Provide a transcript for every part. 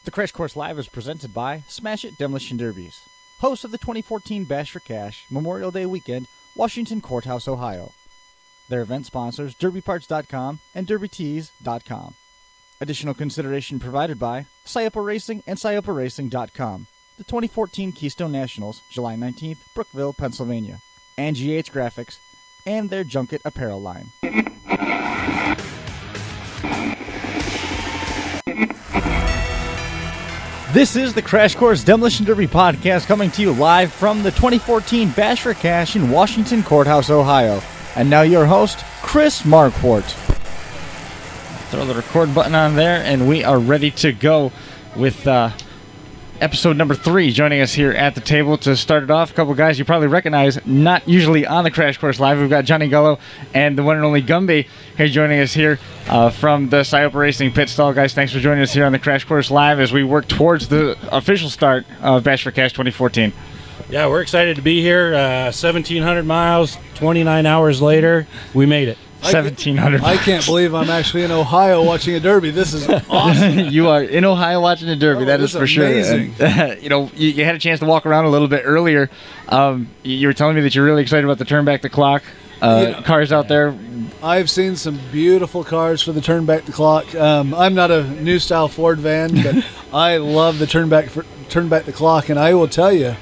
The Crash Course Live is presented by Smash It Demolition Derbies, host of the 2014 Bash for Cash Memorial Day Weekend, Washington Courthouse, Ohio. Their event sponsors, derbyparts.com and derbytees.com. Additional consideration provided by Scioppa Racing and ScioppaRacing.com. The 2014 Keystone Nationals, July 19th, Brookville, Pennsylvania. And GH Graphics and their Junket apparel line. This is the Crash Course Demolition Derby podcast coming to you live from the 2014 Bash for Cash in Washington Courthouse, Ohio. And now your host, Chris Marquardt. Throw the record button on there, and we are ready to go with episode number 3. Joining us here at the table to start it off, a couple guys you probably recognize, not usually on the Crash Course Live. We've got Johnny Gullo and the one and only Gumby here joining us here from the Scioppa Racing pit stall. Guys, thanks for joining us here on the Crash Course Live as we work towards the official start of Bash for Cash 2014. Yeah, we're excited to be here. 1,700 miles, 29 hours later, we made it. 1,700 I can't believe I'm actually in Ohio watching a derby. This is awesome. You are in Ohio watching a derby, that is for amazing. Sure. And, you had a chance to walk around a little bit earlier. You were telling me that you're really excited about the turn back the clock cars out there. I've seen some beautiful cars for the turn back the clock. I'm not a new style Ford van, but I love the turn back the clock, and I will tell you,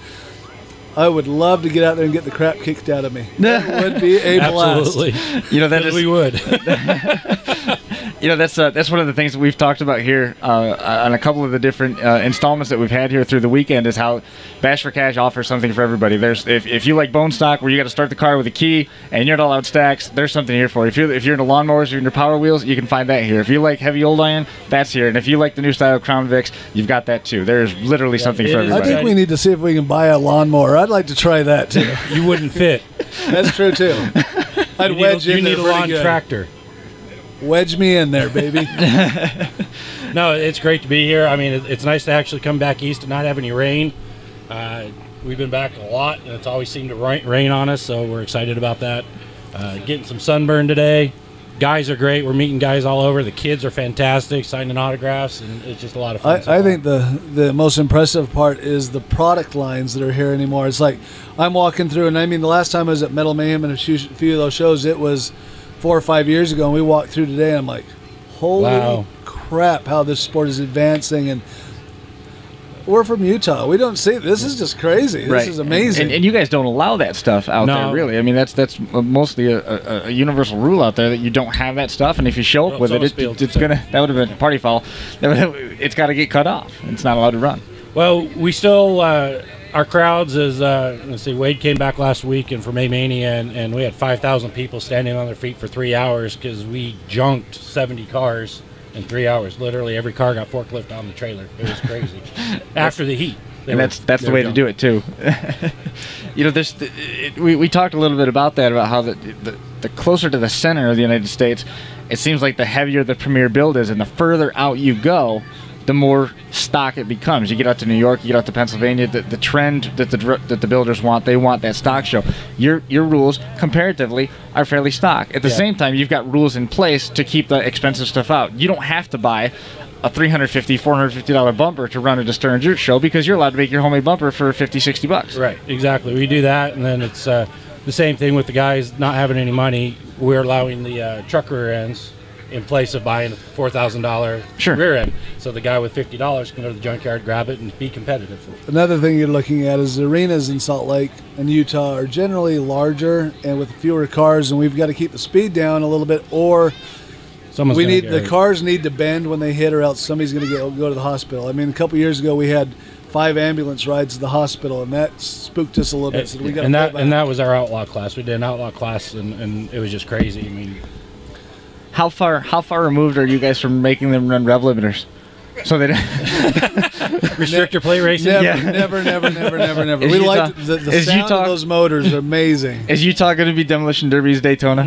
I would love to get out there and get the crap kicked out of me. That would be a blast. Absolutely. We would. That's one of the things that we've talked about here on a couple of the different installments that we've had here through the weekend is how Bash for Cash offers something for everybody. There's if you like bone stock where you got to start the car with a key and you're not allowed stacks, there's something here for you. If you're into lawnmowers or into Power Wheels, you can find that here. If you like heavy old iron, that's here. And if you like the new style Crown Vics, you've got that too. There's literally something for everybody. I think we need to see if we can buy a lawnmower. I'd like to try that too. You wouldn't fit. That's true too. I'd wedge in there. You need a lawn tractor. Wedge me in there, baby. No, it's great to be here. I mean, it's nice to actually come back east and not have any rain. We've been back a lot, and it's always seemed to rain on us, so we're excited about that. Getting some sunburn today. Guys are great. We're meeting guys all over. The kids are fantastic, signing autographs, and it's just a lot of fun. I think the most impressive part is the product lines that are here anymore. It's like I'm walking through, and I mean, the last time I was at Metal Mayhem and a few of those shows, it was 4 or 5 years ago, and we walked through today, and I'm like, holy crap, how this sport is advancing. And we're from Utah. We don't see this. Is just crazy. This is amazing. And you guys don't allow that stuff out there, really. I mean, that's mostly a universal rule out there that you don't have that stuff. And if you show up with it, it's gonna. That would have been a party foul. It's got to get cut off. It's not allowed to run. Well, we still our crowds is let's see. Wade came back last week and for May Mania, and we had 5,000 people standing on their feet for 3 hours because we junked 70 cars. In 3 hours, literally every car got forklift on the trailer. It was crazy. After the heat, that's the way to do it too. We talked a little bit about that, about how the closer to the center of the United States, it seems like the heavier the premier build is, and the further out you go, the more stock it becomes. You get out to New York, you get out to Pennsylvania, the trend that the builders want, they want that stock show. Your rules, comparatively, are fairly stock. At the same time, you've got rules in place to keep the expensive stuff out. You don't have to buy a $350, $450 bumper to run at a Stern Dirt show because you're allowed to make your homemade bumper for $50, $60. Right, exactly. We do that, and then it's the same thing with the guys not having any money. We're allowing the truck rear ends in place of buying a $4,000 rear end. So the guy with $50 can go to the junkyard, grab it, and be competitive. Another thing you're looking at is the arenas in Salt Lake and Utah are generally larger and with fewer cars, and we've got to keep the speed down a little bit, or the cars need to bend when they hit, or else somebody's going to go to the hospital. I mean, a couple years ago we had 5 ambulance rides to the hospiel, and that spooked us a little bit. So we got and that was our outlaw class. We did an outlaw class, and it was just crazy. I mean, How far removed are you guys from making them run rev limiters? So they restrictor plate racing? Never. We like the sound of those motors are amazing. Is Utah going to be Demolition Derby's Daytona? Are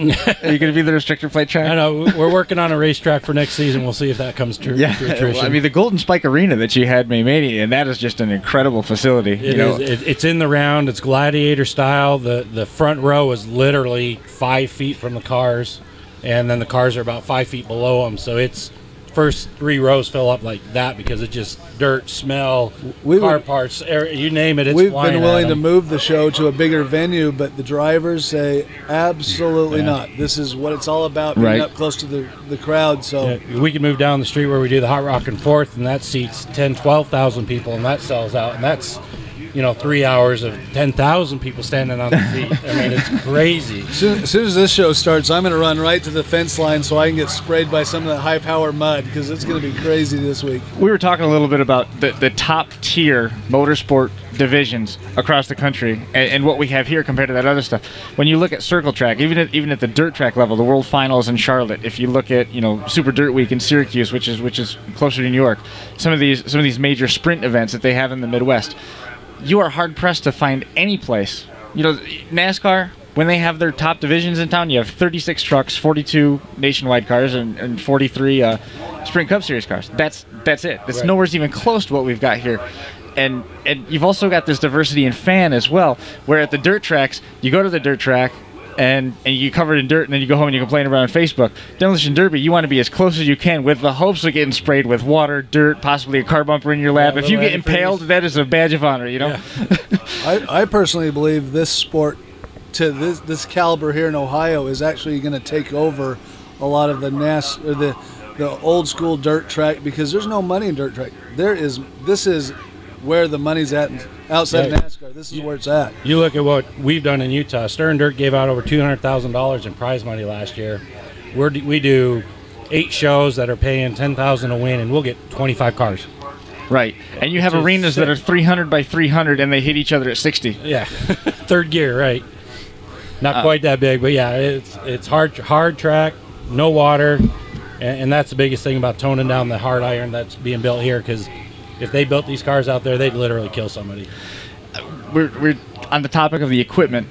you going to be the restrictor plate track? I know. We're working on a racetrack for next season. We'll see if that comes true. Yeah. Well, I mean, the Golden Spike Arena that you had May Mania, and that is just an incredible facility. It's in the round. It's gladiator style. The front row is literally 5 feet from the cars, and then the cars are about 5 feet below them. So it's first 3 rows fill up like that because it's just dirt, smell, car parts, you name it. It's we've flying been willing at to 'em. move the show to a bigger venue, but the drivers say absolutely not. This is what it's all about, being up close to the crowd. So we can move down the street where we do the Hot Rockin' Fourth, and that seats 10, 12,000 people, and that sells out, and that's 3 hours of 10,000 people standing on the feet. I mean, it's crazy. As soon as this show starts, I'm going to run right to the fence line so I can get sprayed by some of that high-power mud, because it's going to be crazy this week. We were talking a little bit about the top-tier motorsport divisions across the country and what we have here compared to that other stuff. When you look at circle track, even at the dirt track level, the World Finals in Charlotte, if you look at Super Dirt Week in Syracuse, which is closer to New York, some of these major sprint events that they have in the Midwest, you are hard-pressed to find any place. NASCAR, when they have their top divisions in town, you have 36 trucks, 42 nationwide cars, and 43 Sprint Cup Series cars. That's it. That's nowhere even close to what we've got here. And you've also got this diversity in fan as well, where at the dirt tracks, you go to the dirt track, and you cover it in dirt, and then you go home and you complain about it on Facebook. Demolition Derby, you want to be as close as you can with the hopes of getting sprayed with water, dirt, possibly a car bumper in your lap. If you get impaled, that is a badge of honor, Yeah. I personally believe this sport, to this caliber here in Ohio, is actually going to take over a lot of the old school dirt track, because there's no money in dirt track. This is where the money's at outside of NASCAR. This is where it's at. You look at what we've done in Utah. Stern Dirt gave out over $200,000 in prize money last year. We do 8 shows that are paying $10,000 a win, and we'll get 25 cars. Right, and you have arenas that are 300 by 300, and they hit each other at 60. Yeah, third gear, right? Not quite that big, but yeah, it's hard track, no water, and that's the biggest thing about toning down the hard iron that's being built here, because if they built these cars out there, they'd literally kill somebody. We're on the topic of the equipment.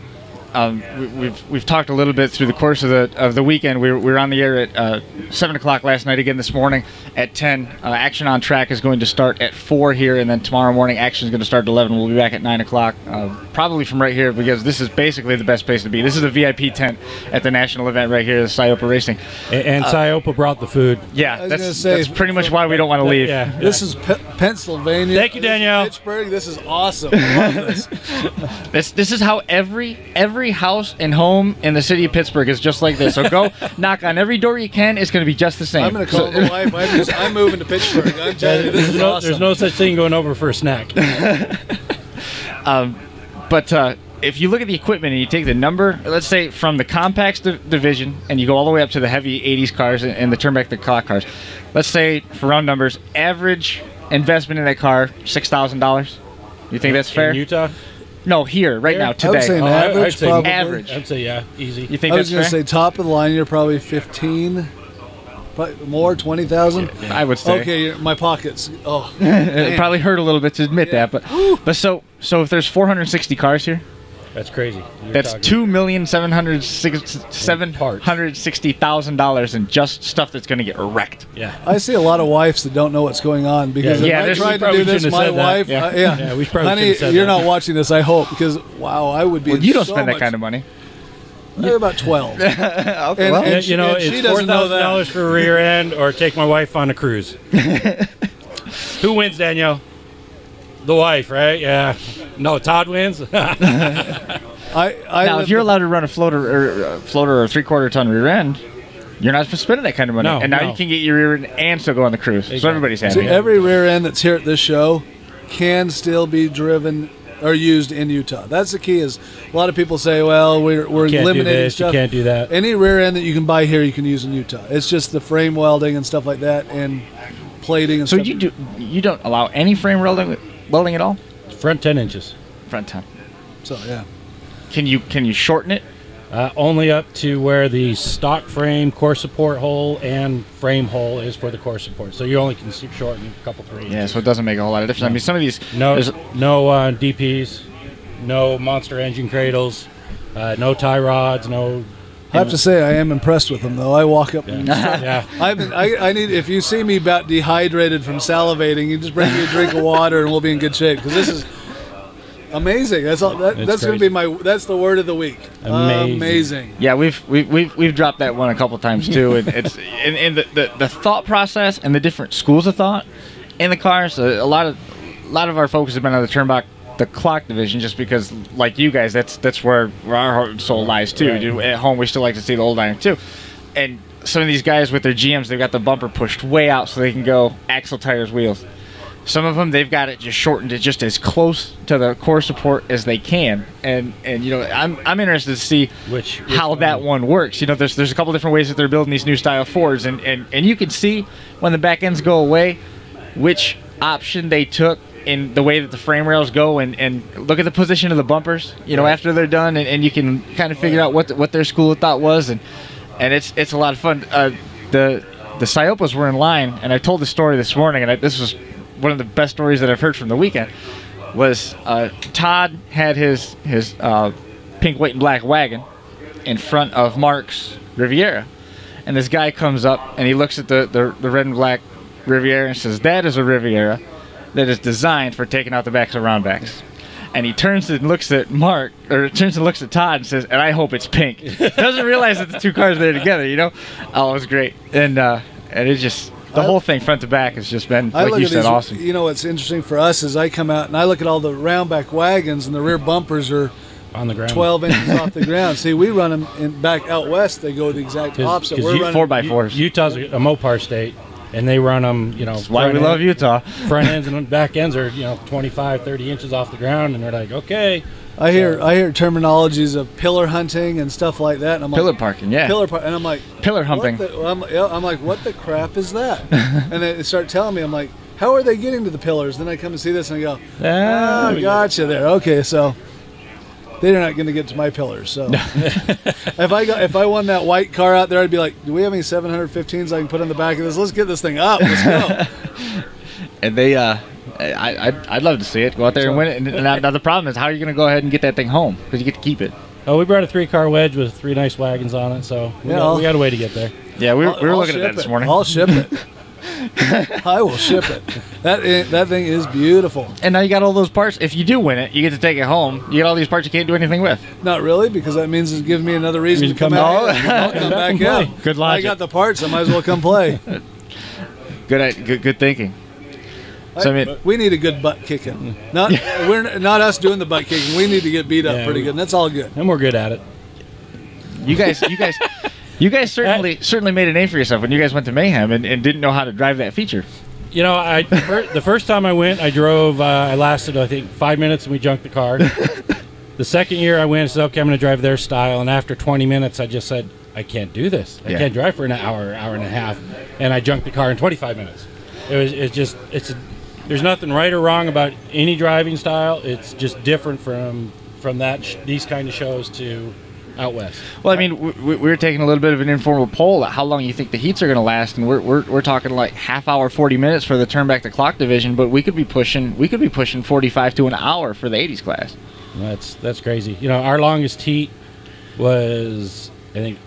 We've talked a little bit through the course of the weekend. We were on the air at 7 o'clock last night, again this morning at 10. Action on track is going to start at 4 here, and then tomorrow morning action is going to start at 11. We'll be back at 9 o'clock, probably from right here, because this is basically the best place to be. This is the VIP tent at the national event right here, the Sciopa Racing. And Sciopa brought the food. Yeah, that's pretty much why we don't want to leave. Yeah. This is Pennsylvania. Thank you, Danielle. Pittsburgh. This is awesome. I love this. This is how every house and home in the city of Pittsburgh is just like this. So go knock on every door you can. It's going to be just the same. I'm going to call my wife. I'm moving to Pittsburgh. I'm telling you, this is awesome. There's no such thing going over for a snack. But if you look at the equipment and you take the number, let's say from the compacts division, and you go all the way up to the heavy 80s cars and the turnback the clock cars, let's say for round numbers, average investment in that car, $6,000. You think that's fair? In Utah? No, here, right now, today. I would say an average, I'd say probably. average. I'd say, yeah, easy. You think I that's was going fair? to say top of the line, you're probably 15, probably more, 20,000. I would say. Okay, my pockets. Oh, It probably hurt a little bit to admit that, but so if there's 460 cars here, That's crazy. that's $2,760,000 in just stuff that's going to get wrecked. Yeah. I see a lot of wives that don't know what's going on, because Yeah, if I tried we to probably do this, shouldn't have my said that. wife, Yeah. We probably honey, shouldn't have said you're that. not watching this, I hope, because wow, I would be. Well, you don't so spend that much- kind of money. About 12. Okay, And- well, and she it's doesn't know that. $4,000 for a rear end, or take my wife on a cruise. Who wins, Danielle? The wife, right? Yeah. No, Todd wins. I now, live if you're allowed to run a floater or a 3/4 ton rear end, you're not spending that kind of money. No, and now no. you can get your rear end and still go on the cruise. So everybody's happy. See, every rear end that's here at this show can still be driven or used in Utah. That's the key. Is a lot of people say, well, we're Can't do eliminating this, you stuff. can't do that. Any rear end that you can buy here, you can use in Utah. It's just the frame welding and stuff like that, and plating and So stuff. you don't allow any frame welding at all? Front 10 inches. Front 10. So yeah. Can you shorten it? Only up to where the stock frame, core support hole, and frame hole is for the core support. So you only can shorten a couple 3 inches. Yeah, so it doesn't make a whole lot of difference. I mean, some of these No there's- DPs, no monster engine cradles, no tie rods, no. I have to say, I am impressed with them, though. I walk up and Yeah. I need. If you see me about dehydrated from salivating, you just bring me a drink of water and we'll be in good shape. Because this is, Amazing. That's all. That's going to be that's the word of the week. Amazing. Yeah, we've dropped that one a couple times too. And it's and the thought process and the different schools of thought in the cars. A lot of our focus has been on the turnback, the clock division, just because, like you guys, that's where our heart and soul lies too. Right. At home, we still like to see the old iron too. And some of these guys with their GMs, they've got the bumper pushed way out so they can go axle, tires, wheels. Some of them, they've got it just shortened to just as close to the core support as they can. And you know, I'm interested to see how that one works. You know, there's a couple different ways that they're building these new style Fords, and you can see when the back ends go away which option they took in the way that the frame rails go, and look at the position of the bumpers, you know, after they're done, and you can kind of figure out what their school of thought was, and it's a lot of fun. The Ciopas were in line, and I told the story this morning, and this was one of the best stories that I've heard from the weekend. Was Todd had his pink, white, and black wagon in front of Mark's Riviera, and this guy comes up and he looks at the red and black Riviera and says, "That is a Riviera that is designed for taking out the backs of round backs." And he turns and looks at Todd and says, "And I hope it's pink." Doesn't realize that the two cars are there together, you know? Oh, it was great. And it just, the whole thing front to back has just been, like you said, awesome. You know what's interesting for us is I come out and I look at all the round back wagons and the rear bumpers are on the ground, 12 inches off the ground. See, we run them back out west. They go the exact opposite. We're running 4x4s. Utah's a Mopar state. And they run them, you know. That's why we love Utah. Front ends and back ends are, 25, 30 inches off the ground, and they're like, okay. I hear terminologies of pillar hunting and stuff like that, and I'm pillar like, parking, yeah. And I'm like, pillar humping. I'm like, what the crap is that? And they start telling me, I'm like, how are they getting to the pillars? Then I come and see this, and I go, gotcha there. Okay, so they're not going to get to my pillars. So if I won that white car out there, I'd be like, do we have any 715s I can put in the back of this? Let's get this thing up. Let's go. And they, I'd love to see it. Go out there and win it. And now the problem is, how are you going to go ahead and get that thing home? Because you get to keep it. Oh, we brought a 3-car wedge with 3 nice wagons on it, so we got a way to get there. Yeah, we were looking at that this morning. I'll ship it. I will ship it. That thing is beautiful. And now you got all those parts. If you do win it, you get to take it home. You get all these parts you can't do anything with. Not really, because that means it gives me another reason to come out. Come back out. Good logic. I got the parts. I might as well come play. Good thinking. So we need a good butt kicking. Not us doing the butt kicking. We need to get beat up pretty good, and that's all good. And we're good at it. You guys certainly made a name for yourself when you guys went to Mayhem and didn't know how to drive that feature. You know, the first time I went, I drove. I lasted, I think, 5 minutes, and we junked the car. The second year I went, I said, okay, I'm going to drive their style. And after 20 minutes, I just said, I can't do this. I can't drive for an hour and a half. And I junked the car in 25 minutes. There's nothing right or wrong about any driving style. It's just different from these kind of shows to out west. Well, I mean, we were taking a little bit of an informal poll at how long you think the heats are going to last, and we're talking like half hour, 40 minutes for the turn back to clock division, but we could be pushing 45 to an hour for the 80s class. That's crazy. You know, our longest heat was, I think,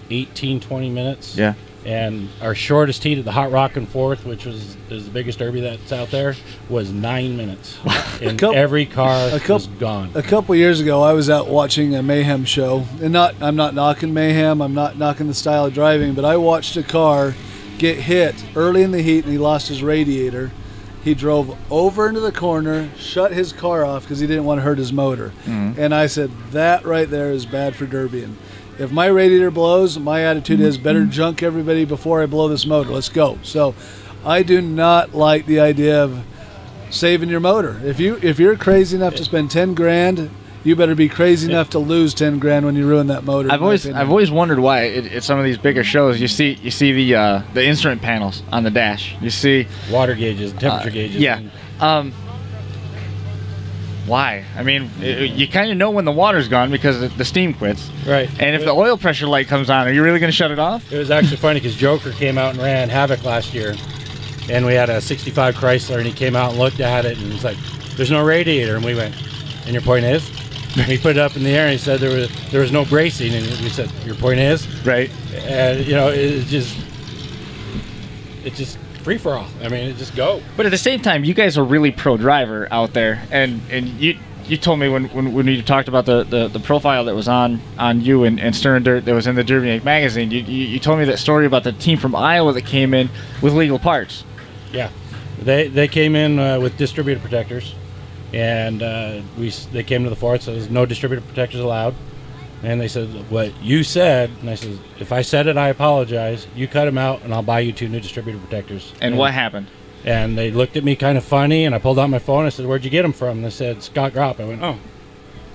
20 minutes. Yeah. And our shortest heat at the Hot Rockin' Fourth, which is the biggest derby that's out there, was 9 minutes. And every car was gone. A couple years ago, I was out watching a Mayhem show. And I'm not knocking Mayhem. I'm not knocking the style of driving. But I watched a car get hit early in the heat, and he lost his radiator. He drove over into the corner, shut his car off because he didn't want to hurt his motor. Mm-hmm. And I said, that right there is bad for derbying. If my radiator blows, my attitude is better junk everybody before I blow this motor. Let's go. So I do not like the idea of saving your motor. If you're crazy enough to spend 10 grand, you better be crazy enough to lose 10 grand when you ruin that motor. I've always wondered why at some of these bigger shows you see the instrument panels on the dash. You see water gauges, temperature gauges. Yeah. Why? I mean, you kind of know when the water's gone because the steam quits. Right. And if the oil pressure light comes on, are you really going to shut it off? It was actually funny because Joker came out and ran Havoc last year. And we had a 65 Chrysler, and he came out and looked at it, and he's like, there's no radiator. And we went, and your point is? And we put it up in the air, and he said there was no bracing. And we said, your point is? Right. And, you know, it's just free for all. I mean, it just go. But at the same time, you guys are really pro driver out there, and you told me when you talked about the profile that was on you and Stern Dirt that was in the Derby magazine, you told me that story about the team from Iowa that came in with legal parts. Yeah, they came in with distributor protectors, and they came to the fort. So there's no distributor protectors allowed. And they said, what you said, and I said, if I said it, I apologize. You cut them out, and I'll buy you 2 new distributor protectors. And what happened? And they looked at me kind of funny, and I pulled out my phone. I said, where'd you get them from? And they said, Scott Gropp. I went, oh,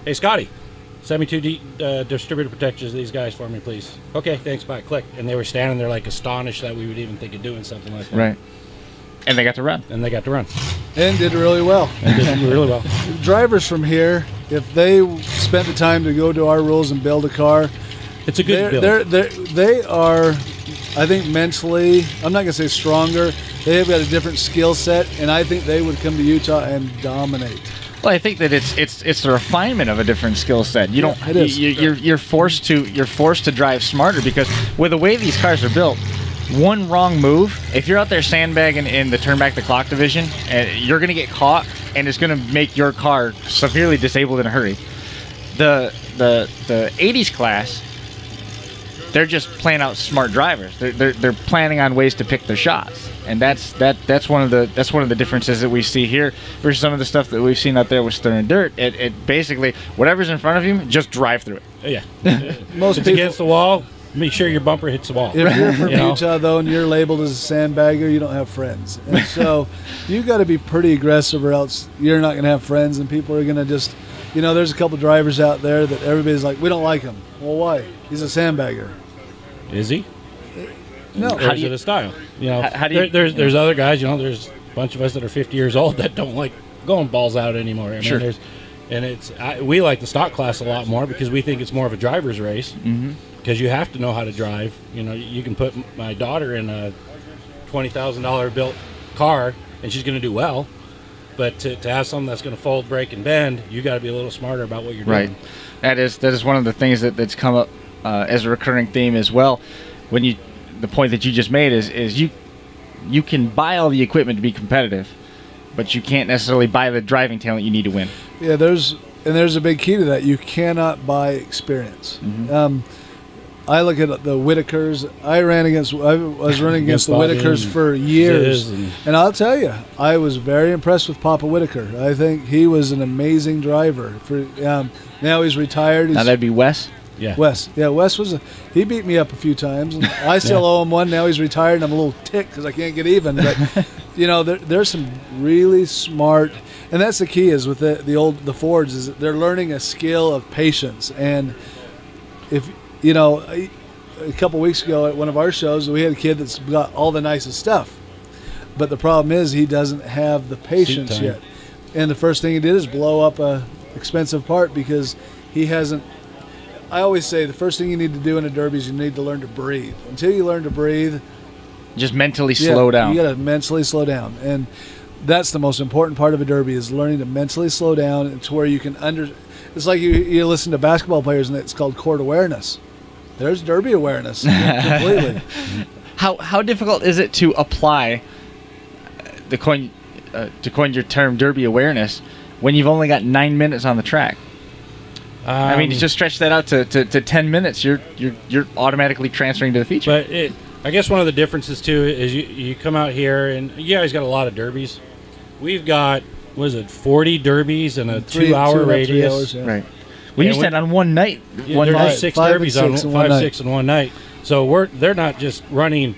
hey, Scotty, send me 2 distributor protectors to these guys for me, please. Okay, thanks, bye. Click. And they were standing there like astonished that we would even think of doing something like that. Right. And they got to run. And they got to run. And did really well. And did really well. Drivers from here, if they spent the time to go to our rules and build a car, it's a good build. They are, I think, mentally, I'm not going to say stronger. They have got a different skill set, and I think they would come to Utah and dominate. Well, I think that it's the refinement of a different skill set. You're forced to drive smarter, because with the way these cars are built, one wrong move, if you're out there sandbagging in the turn back the clock division, you're going to get caught, and it's going to make your car severely disabled in a hurry. The 80s class, they're just playing out smart drivers. They're planning on ways to pick their shots, and that's one of the differences that we see here versus some of the stuff that we've seen out there with Stern Dirt. It basically, whatever's in front of you, just drive through it. Yeah, most people against the wall. Make sure your bumper hits the wall. If you're from Utah, though, and you're labeled as a sandbagger, you don't have friends. And so you got to be pretty aggressive, or else you're not going to have friends, and people are going to just, there's a couple drivers out there that everybody's like, we don't like him. Well, why? He's a sandbagger. Is he? No. Or is it a style? There's other guys, there's a bunch of us that are 50 years old that don't like going balls out anymore. I mean, we like the stock class a lot more because we think it's more of a driver's race. Mm-hmm. Because you have to know how to drive. You can put my daughter in a $20,000 built car, and she's going to do well. But to have something that's going to fold, break, and bend, you got to be a little smarter about what you're doing. Right. That is one of the things that's come up as a recurring theme as well. The point that you just made is you can buy all the equipment to be competitive, but you can't necessarily buy the driving talent you need to win. Yeah, there's a big key to that. You cannot buy experience. Mm-hmm. I look at the Whitakers. I was running against the Whitakers for years, and I'll tell you, I was very impressed with Papa Whitaker. I think he was an amazing driver. Now he's retired. Now that'd be Wes. Yeah, Wes. Yeah, Wes he beat me up a few times, and I still owe him one. Now he's retired, and I'm a little ticked because I can't get even. But there's some really smart, and that's the key is with the Fords is that they're learning a skill of patience. And if a couple weeks ago at one of our shows, we had a kid that's got all the nicest stuff, but the problem is he doesn't have the patience yet. And the first thing he did is blow up a expensive part because he hasn't. I always say the first thing you need to do in a derby is you need to learn to breathe. Until you learn to breathe, just mentally slow down. You got to mentally slow down, and that's the most important part of a derby is learning to mentally slow down to where you can It's like you listen to basketball players, and it's called court awareness. There's derby awareness completely. How difficult is it to apply to coin your term derby awareness when you've only got 9 minutes on the track? I mean, you just stretch that out to 10 minutes. You're automatically transferring to the feature. But I guess one of the differences too is you come out here and you guys got a lot of derbies. We've got 40 derbies in a 2-hour radius. 3 hours, yeah. Right. We used that on one night. There's 6 derbies on 6 in one night. So they're not just running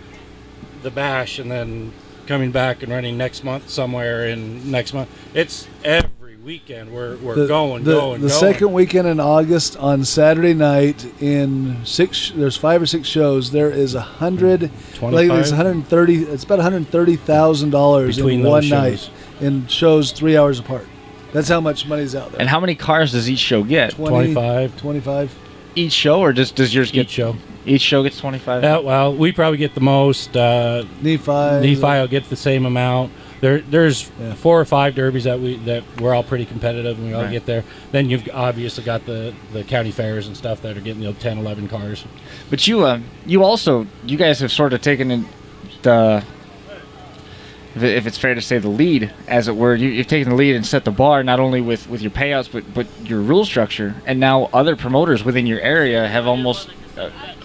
the bash and then coming back and running next month somewhere in next month. It's every weekend we're going. The second weekend in August on Saturday night there's 5 or 6 shows. There is 100. 25? It's 130. It's about $130,000 in one night in shows 3 hours apart. That's how much money's out there. And how many cars does each show get? 25. Each show, or does yours get? Each show. Each show gets 25. Yeah, well, we probably get the most. Nephi will get the same amount. There's 4 or 5 derbies that we're all pretty competitive and we all get there. Then you've obviously got the county fairs and stuff that are getting 10, 11 cars. But you guys have sort of taken in if it's fair to say, the lead, as it were. You've taken the lead and set the bar, not only with your payouts, but your rule structure. And now other promoters within your area have almost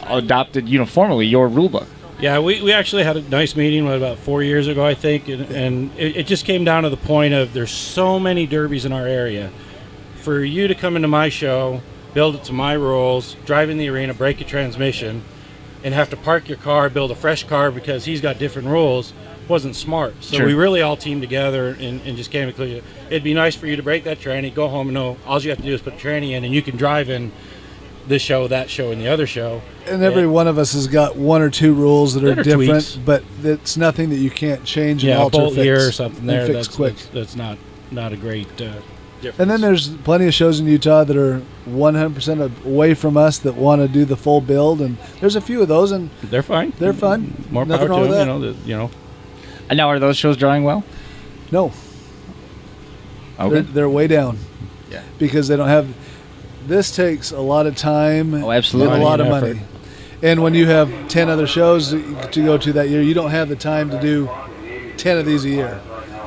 adopted uniformly your rule book. Yeah, we actually had a nice meeting about 4 years ago, I think, and it just came down to the point of there's so many derbies in our area. For you to come into my show, build it to my rules, drive in the arena, break a transmission, and have to park your car, build a fresh car because he's got different rules, wasn't smart. So we really all teamed together and just came to clear. It'd be nice for you to break that tranny, go home and know all you have to do is put a tranny in, and you can drive in this show, that show, and the other show. And every one of us has got one or two rules that are different, tweaks. but it's nothing that you can't change and alter, bolt fix, here or something there. Fix quick. That's not a great difference. And then there's plenty of shows in Utah that are 100% away from us that want to do the full build, and there's a few of those, and they're fine. They're fun. More Nothing power wrong to with them, And now, are those shows drawing well? No. Okay. They're way down. Yeah. Because they don't have. This takes a lot of time. Oh, absolutely. And a lot of Money and money. And when you have 10 other shows to go to that year, you don't have the time to do 10 of these a year.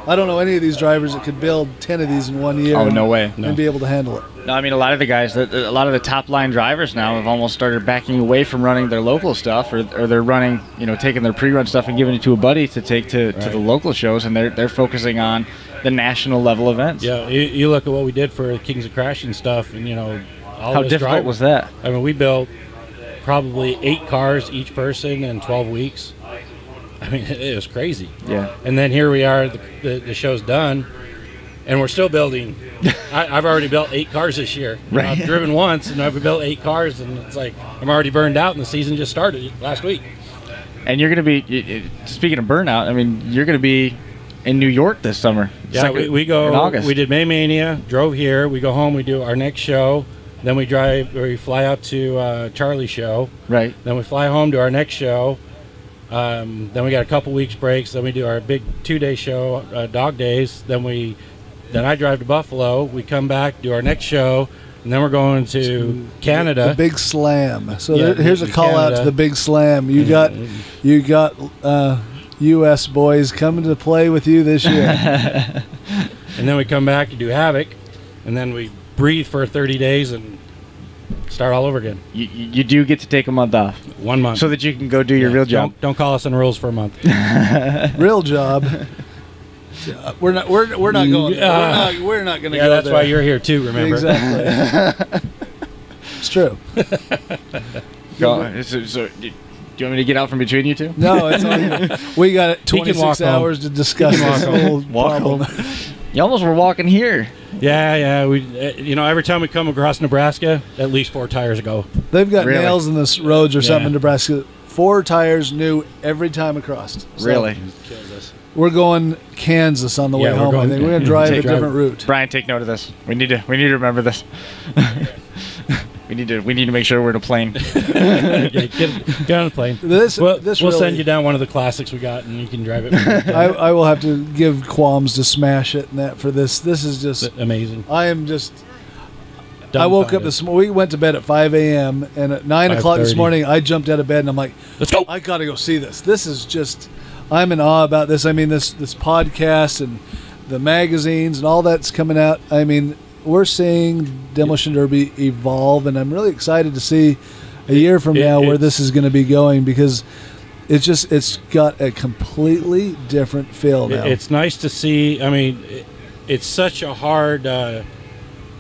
I don't know any of these drivers that could build 10 of these in 1 year. Oh, no way. And be able to handle it. No, I mean, a lot of the guys, a lot of the top line drivers now have almost started backing away from running their local stuff, or they're running, taking their pre-run stuff and giving it to a buddy to take to the local shows, and they're focusing on the national level events. Yeah, you look at what we did for Kings of Crashing stuff, and all how those difficult drivers, was that? I mean, we built probably 8 cars each person in 12 weeks. I mean, it was crazy. Yeah. And then here we are, the show's done, and we're still building. I've already built 8 cars this year. Right. I've driven once, and I've built 8 cars, and it's like I'm already burned out, and the season just started last week. And you're going to be, speaking of burnout, I mean, you're going to be in New York this summer. Yeah, we go in August. We did May Mania, drove here. We go home, we do our next show. Then we fly out to Charlie's show. Right. Then we fly home to our next show. Then we got a couple weeks breaks. Then we do our big 2-day show, Dog Days. Then I drive to Buffalo. We come back, do our next show, and then we're going to Canada. The Big Slam. So Yeah, here's a call out to the Big Slam. You got U.S. boys coming to play with you this year. And then we come back to do Havoc, and then we breathe for 30 days and start all over again. You do get to take a month off. 1 month. So that you can go do your real job. Don't call us on rules for a month. Real job. We're not going. We're not going to go. Yeah, that's there. why you're here too. Remember? Exactly. It's true. So, do you want me to get out from between you two? No, we got 26 hours to discuss this whole problem. You almost were walking here. Yeah. We, every time we come across Nebraska, at least 4 tires ago. They've got nails in the roads or something in Nebraska. 4 tires new every time across. So really? We're going Kansas on the way home. I think we're going to drive a different route. Brian, take note of this. We need to remember this. We need to make sure we're in a plane. Get on the plane. We'll send you down one of the classics we got, and you can drive it. I will have to give qualms to smash it and that for this. This is just amazing. I am just. I woke up this morning. We went to bed at 5 a.m. and at 9 o'clock this morning, I jumped out of bed and I'm like, "Let's go! I got to go see this. This is just. I'm in awe about this. I mean, this podcast and the magazines and all that's coming out. I mean, we're seeing Demolition Derby evolve, and I'm really excited to see a year from now where this is going to be going, because it's got a completely different feel now. It's nice to see. I mean, it's such a hard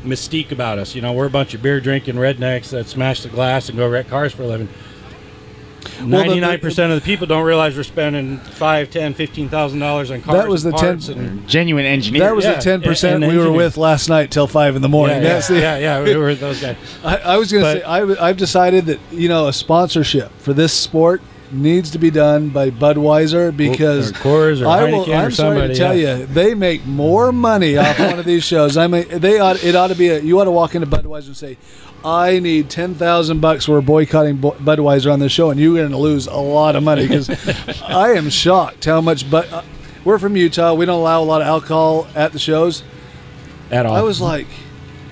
mystique about us. We're a bunch of beer drinking rednecks that smash the glass and go wreck cars for a living. 99% of the people don't realize we're spending $5,000, $10,000, $15,000 on cars. That was the parts 10 and genuine engineers. That was the 10% we were with last night till 5 in the morning. Yeah, we were those guys. I was going to say, I've decided that a sponsorship for this sport needs to be done by Budweiser, because Coors or Heineken I'm or somebody. Sorry to tell you, they make more money off one of these shows. I mean, it ought to be you ought to walk into Budweiser and say, I need $10,000. We're boycotting Budweiser on this show, and you're going to lose a lot of money, because I am shocked how much. But we're from Utah. We don't allow a lot of alcohol at the shows at all. I was like,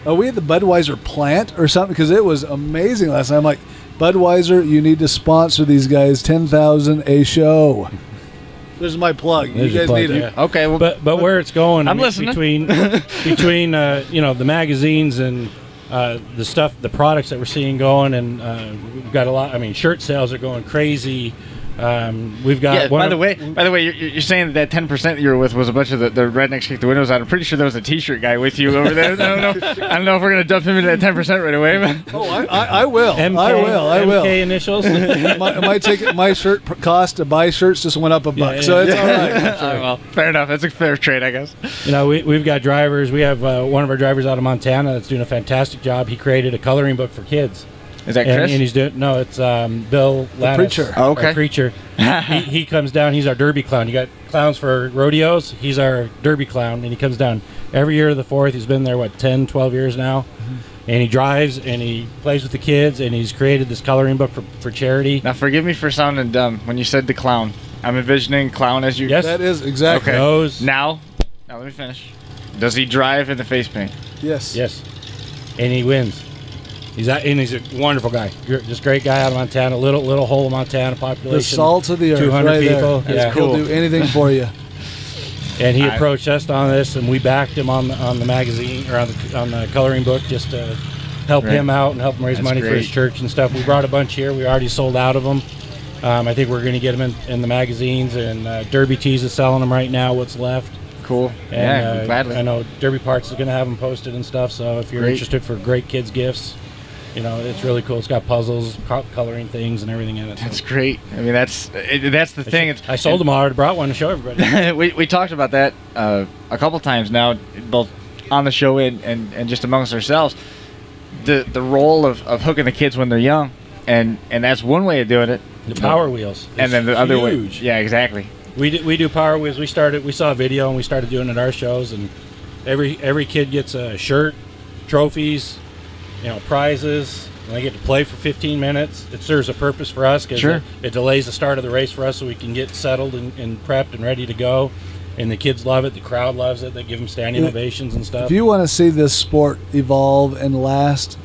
are we at the Budweiser plant or something? Because it was amazing last night. I'm like, Budweiser, you need to sponsor these guys. $10,000 a show. There's my plug. There's You your guys plug, need it. yeah. Okay, well, But where it's going, I'm listening. between the magazines and the stuff, the products that we're seeing going, and we've got a lot. I mean, shirt sales are going crazy. We've got. yeah. By the way, you're saying that 10% that you were with was a bunch of the rednecks kick the windows out. I'm pretty sure there was a T-shirt guy with you over there. I don't know if we're gonna dump him into that 10% right away. But Oh, I will. MK, I will. MK initials. My shirt cost to buy shirts just went up $1, Yeah, so it's yeah. all right. well, fair enough. That's a fair trade, I guess. We've got drivers. We have one of our drivers out of Montana that's doing a fantastic job. He created a coloring book for kids. Is that And Chris? he's doing it's Bill Lannis, preacher. Oh, okay. our preacher. he comes down. He's our derby clown. You got clowns for rodeos. He's our derby clown, and he comes down every year of the 4th. He's been there 10, 12 years now, and he drives and he plays with the kids, and he's created this coloring book for charity. Now, forgive me for sounding dumb when you said the clown. I'm envisioning clown as you. Yes. That is exactly. Okay. Nose. Now let me finish. Does he drive in the face paint? Yes. Yes, and he wins. He's a wonderful guy. Just great guy out of Montana. Little hole of Montana population. The salt of the earth. 200 right people. There. Yeah. He'll do anything for you. And he approached us on this, and we backed him on the magazine or on the coloring book just to help Right. him out and help him raise That's money for great. his church and stuff. We brought a bunch here. We already sold out of them. I think we're going to get them in the magazines, and Derby Tees is selling them right now. What's left? Cool. And, Gladly. I know Derby Parts is going to have them posted and stuff. So if you're Great. interested for great kids gifts, it's really cool. It's got puzzles, coloring things, and everything in it. That's great. I mean, that's the thing. I sold them all. I already brought one to show everybody. we talked about that a couple times now, both on the show and just amongst ourselves. The role of hooking the kids when they're young, and that's one way of doing it. The Power Wheels. And then the other way. Huge. Yeah, exactly. We do Power Wheels. We saw a video and we started doing it at our shows, and every kid gets a shirt, trophies, prizes, and they get to play for 15 minutes. It serves a purpose for us because Sure. it delays the start of the race for us so we can get settled and prepped and ready to go. And the kids love it. The crowd loves it. They give them standing ovations and stuff. If you want to see this sport evolve and last,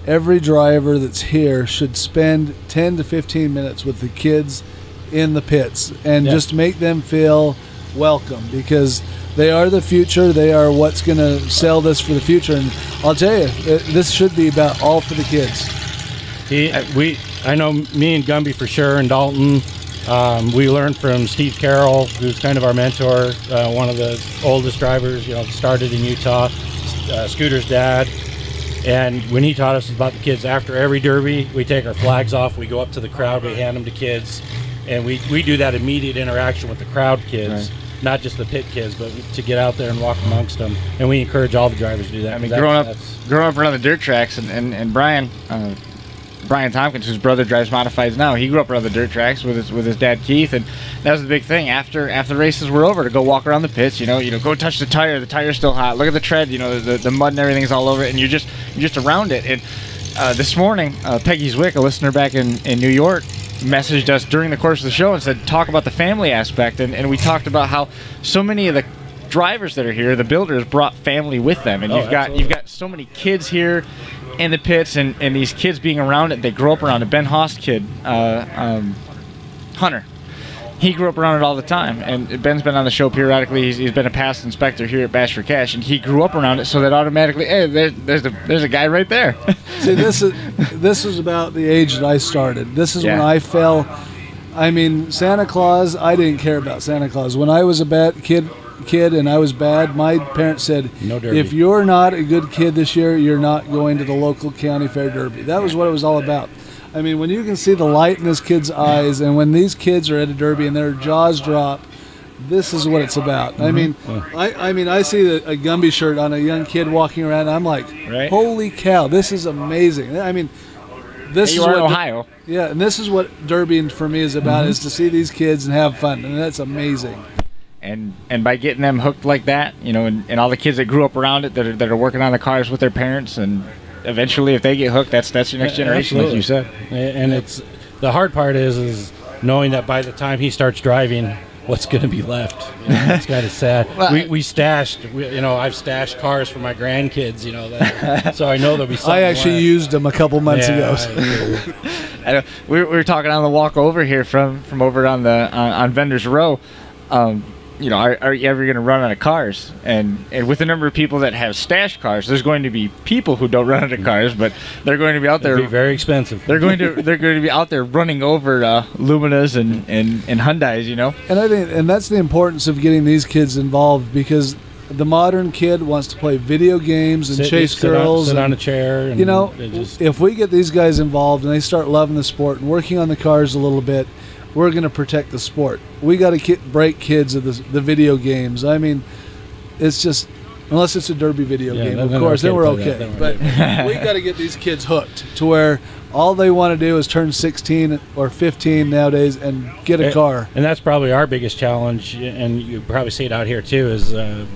every driver that's here should spend 10 to 15 minutes with the kids in the pits and Yeah. just make them feel welcome, because they are the future. They are what's going to sell this for the future. And I'll tell you, this should be about all for the kids. I know me and Gumby for sure, and Dalton. We learned from Steve Carroll, who's kind of our mentor, one of the oldest drivers. Started in Utah. Scooter's dad. And when he taught us about the kids, after every derby, we take our flags off, we go up to the crowd, we hand them to kids, and we do that immediate interaction with the crowd kids, not just the pit kids, but to get out there and walk amongst them. And we encourage all the drivers to do that. I mean, growing up around the dirt tracks, and Brian Tompkins, whose brother drives modifieds now, he grew up around the dirt tracks with his dad Keith, and that was the big thing. After races were over, to go walk around the pits, go touch the tire. The tire's still hot. Look at the tread. The mud and everything's all over it, and you're just around it. And this morning, Peggy Zwick, a listener back in New York, messaged us during the course of the show and said, talk about the family aspect, and we talked about how so many of the drivers that are here, the builders, brought family with them, and you've got so many kids here in the pits, and these kids being around it. They grow up around it. Ben Haas kid, Hunter, he grew up around it all the time, and Ben's been on the show periodically. He's been a past inspector here at Bash for Cash, and he grew up around it, so that automatically, hey, there's a guy right there. See, this is about the age that I started. This is when Yeah. I fell. I mean, Santa Claus, I didn't care about Santa Claus. When I was a bad kid and I was bad, my parents said, No derby. if you're not a good kid this year, you're not going to the local county fair derby. That was what it was all about. I mean, when you can see the light in this kid's eyes, and when these kids are at a derby and their jaws drop, this is what it's about. I mean, I see a Gumby shirt on a young kid walking around, and I'm like, Right. holy cow, this is amazing. I mean, this You is are in what Ohio. yeah, and this is what derbying for me is about, is to see these kids and have fun, and that's amazing. And by getting them hooked like that, and all the kids that grew up around it that are working on the cars with their parents, and eventually if they get hooked, that's your next generation, Absolutely. like you said. And it's the hard part is knowing that by the time he starts driving, what's going to be left? It's kind of sad. Well, I've stashed cars for my grandkids. So I know there'll be something I actually left. used them a couple months ago. I know, we were talking on the walk over here from over on Vendors Row. you know, are you ever going to run out of cars? And with the number of people that have stash cars, there's going to be people who don't run out of cars, but they're going to be out there. It'd be very expensive. They're going to be out there running over Luminas and Hyundais, you know. And I think, and that's the importance of getting these kids involved, because the modern kid wants to play video games and chase girls, sit on a chair. And you know, if we get these guys involved and they start loving the sport and working on the cars a little bit, we're going to protect the sport. We got to break kids of the video games. I mean, it's just, unless it's a derby video game, of course, then we're okay. But we got to get these kids hooked to where all they want to do is turn 16 or 15 nowadays and get a car. And that's probably our biggest challenge, and you probably see it out here too, is I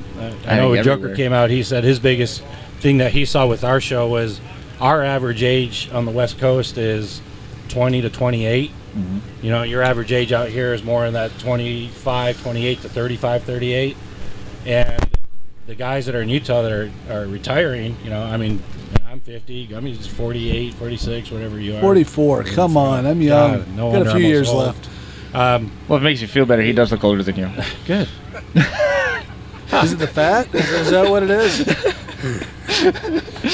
know when Joker came out, he said his biggest thing that he saw with our show was our average age on the West Coast is 20 to 28. Mm-hmm. You know, your average age out here is more in that 25, 28 to 35, 38. And the guys that are in Utah that are retiring, you know, I mean, I'm 50, I mean, it's 48, 46, whatever you are. 44, come on, I'm young. God, no got a few years old. left. Well, if it makes you feel better, he does look older than you. Good. Is it the fat? Is that what it is?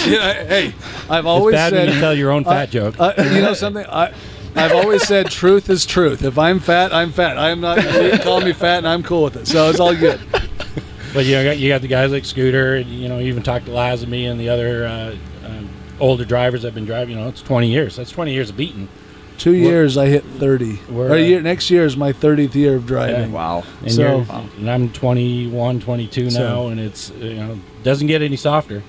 Yeah, hey, I've always it's bad said, when you tell your own fat joke. You know something? I've always said truth is truth. If I'm fat, I'm fat. I'm not. You can call me fat, and I'm cool with it. So it's all good. But you got the guys like Scooter, and you know, you even talked to Laz and me and the other older drivers that have been driving. You know, it's 20 years. That's 20 years of beating. 2 years I hit 30. Next year is my 30th year of driving. Yeah. Wow. And, and I'm 21, 22 now, and it's, you know, doesn't get any softer.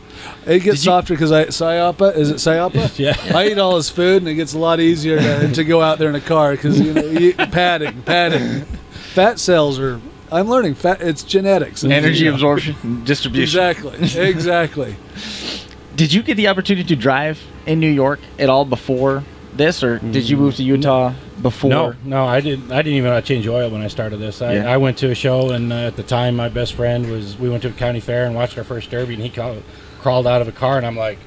It gets softer because Sayapa, is it Sayapa? Yeah. I eat all his food, and it gets a lot easier to go out there in a car because, you know, padding. Fat cells are, I'm learning, it's genetics. Energy absorption, distribution. Exactly. Did you get the opportunity to drive in New York at all before this, or did you move to Utah before? No, I didn't even know how to change oil when I started this. I went to a show, and at the time my best friend we went to a county fair and watched our first derby, and he crawled out of a car, and I'm like,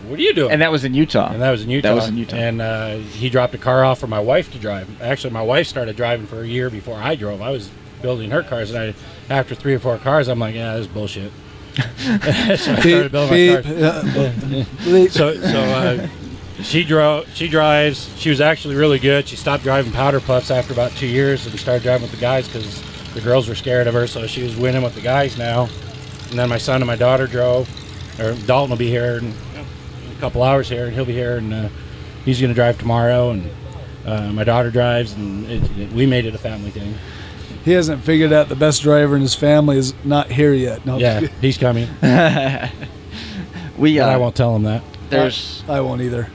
what are you doing? And that was in Utah. And he dropped a car off for my wife to drive. Actually, my wife started driving for a year before I drove. I was building her cars, and after 3 or 4 cars, I'm like, yeah, this is bullshit. So I started building my cars. So she drives. She was actually really good. She stopped driving powder puffs after about 2 years and started driving with the guys because the girls were scared of her. So she was winning with the guys now. And then my son and my daughter drove. Or Dalton will be here in a couple hours here, and he'll be here, and he's going to drive tomorrow. And my daughter drives, and we made it a family thing. He hasn't figured out the best driver in his family is not here yet. No, yeah, he's coming. I won't tell him that. I won't either.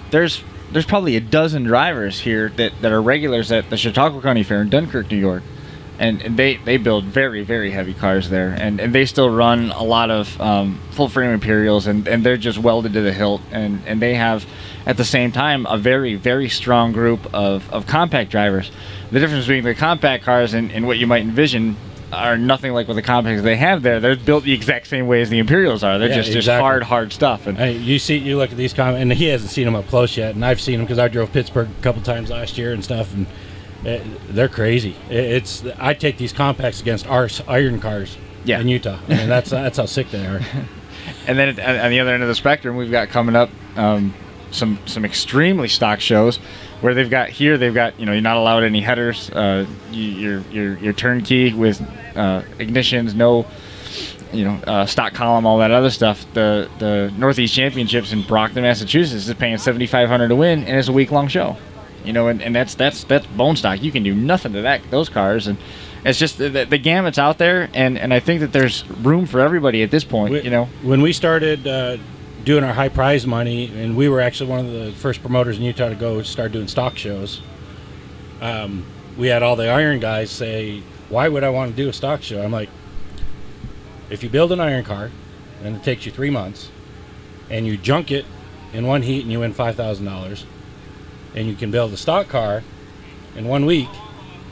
There's probably a dozen drivers here that are regulars at the Chautauqua County Fair in Dunkirk, New York, and they build very, very heavy cars there, and they still run a lot of full frame Imperials, and they're just welded to the hilt, and they have at the same time a very, very strong group of compact drivers. The difference between the compact cars and what you might envision are nothing like what the compacts they have there. They're built the exact same way as the Imperials are. They're just hard stuff. And you look at these and he hasn't seen them up close yet, and I've seen them because I drove Pittsburgh a couple times last year and stuff, and they're crazy. I take these compacts against our iron cars in Utah. I mean, that's how sick they are. And then on the other end of the spectrum, we've got coming up some extremely stock shows where they've got you know, you're not allowed any headers. You're turnkey with ignitions, no, you know, stock column, all that other stuff. The Northeast Championships in Brockton, Massachusetts is paying $7,500 to win, and it's a week-long show. You know, and that's bone stock. You can do nothing to those cars, and it's just the gamut's out there, and I think that there's room for everybody at this point. You know, when we started doing our high prize money, and we were actually one of the first promoters in Utah to start doing stock shows. We had all the iron guys say, "Why would I want to do a stock show?" I'm like, if you build an iron car, and it takes you 3 months, and you junk it in one heat, and you win $5,000. And you can build a stock car in 1 week